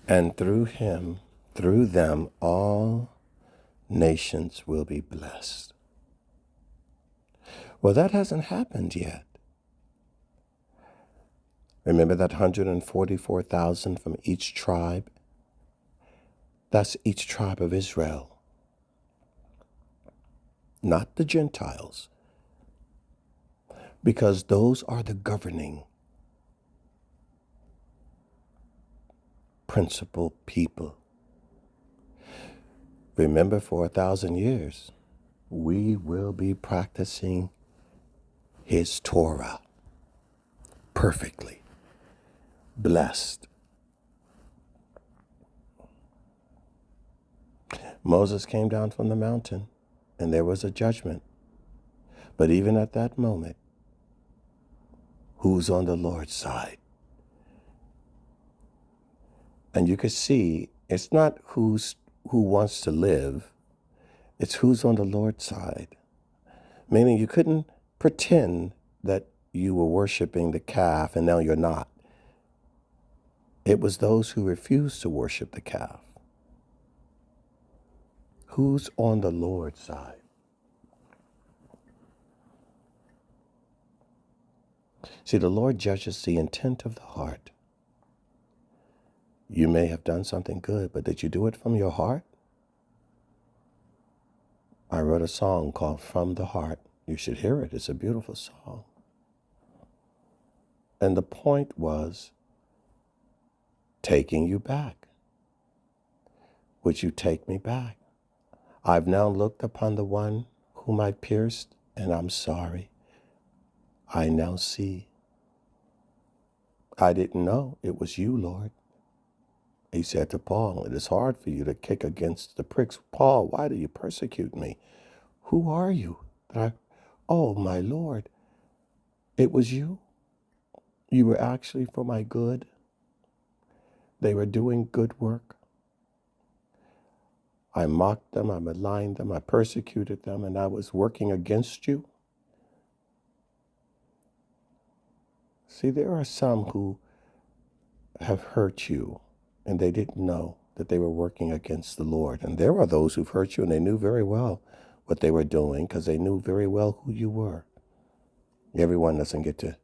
And through them, all nations will be blessed. Well, that hasn't happened yet. Remember that 144,000 from each tribe? That's each tribe of Israel, not the Gentiles, because those are the governing principal people. Remember, for 1,000 years, we will be practicing his Torah perfectly, blessed. Moses came down from the mountain, and there was a judgment. But even at that moment, who's on the Lord's side? And you could see it's not who wants to live, it's who's on the Lord's side. Meaning you couldn't pretend that you were worshiping the calf and now you're not. It was those who refused to worship the calf. Who's on the Lord's side? See, the Lord judges the intent of the heart. You may have done something good, but did you do it from your heart? I wrote a song called From the Heart. You should hear it. It's a beautiful song. And the point was taking you back. Would you take me back? I've now looked upon the one whom I pierced, and I'm sorry. I now see. I didn't know it was you, Lord. He said to Paul, it is hard for you to kick against the pricks. Paul, why do you persecute me? Who are you? Oh, my Lord, it was you. You were actually for my good. They were doing good work. I mocked them, I maligned them, I persecuted them, and I was working against you. See, there are some who have hurt you, and they didn't know that they were working against the Lord. And there are those who've hurt you, and they knew very well what they were doing because they knew very well who you were. Everyone doesn't get to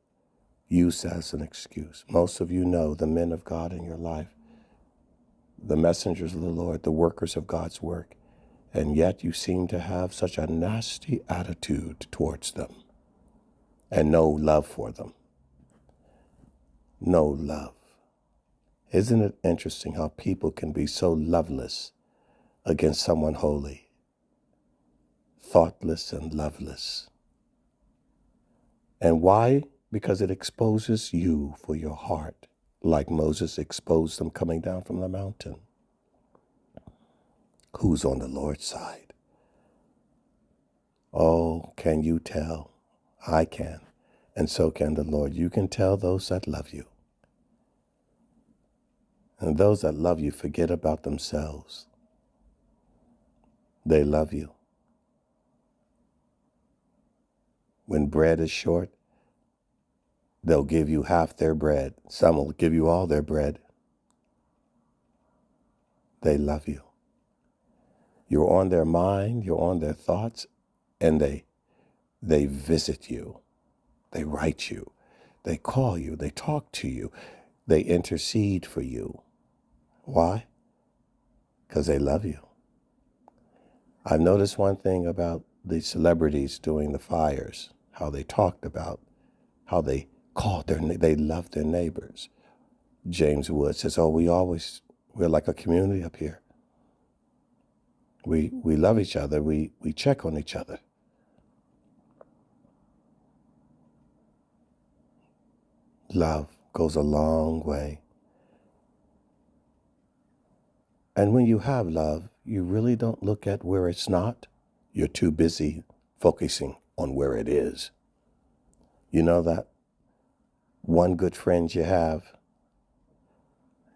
use that as an excuse. Most of you know the men of God in your life, the messengers of the Lord, the workers of God's work, and yet you seem to have such a nasty attitude towards them and no love for them. No love. Isn't it interesting how people can be so loveless against someone holy, thoughtless and loveless? And why? Because it exposes you for your heart, like Moses exposed them coming down from the mountain. Who's on the Lord's side? Oh, can you tell? I can, and so can the Lord. You can tell those that love you. And those that love you forget about themselves. They love you. When bread is short, they'll give you half their bread. Some will give you all their bread. They love you. You're on their mind, you're on their thoughts, and they visit you. They write you. They call you. They talk to you. They intercede for you. Why? Because they love you. I've noticed one thing about the celebrities doing the fires, how they talked about, how they they loved their neighbors. James Wood says, oh, we're like a community up here. We love each other. We check on each other. Love goes a long way. And when you have love, you really don't look at where it's not. You're too busy focusing on where it is. You know that one good friend you have,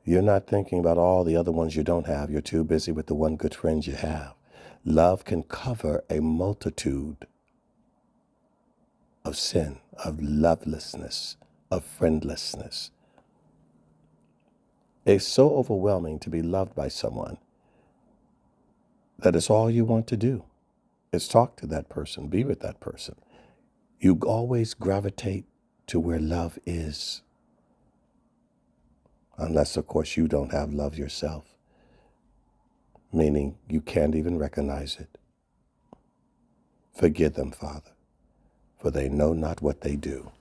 you're not thinking about all the other ones you don't have. You're too busy with the one good friend you have. Love can cover a multitude of sin, of lovelessness, of friendlessness. It's so overwhelming to be loved by someone that it's all you want to do is talk to that person, be with that person. You always gravitate to where love is. Unless, of course, you don't have love yourself, meaning you can't even recognize it. Forgive them, Father, for they know not what they do.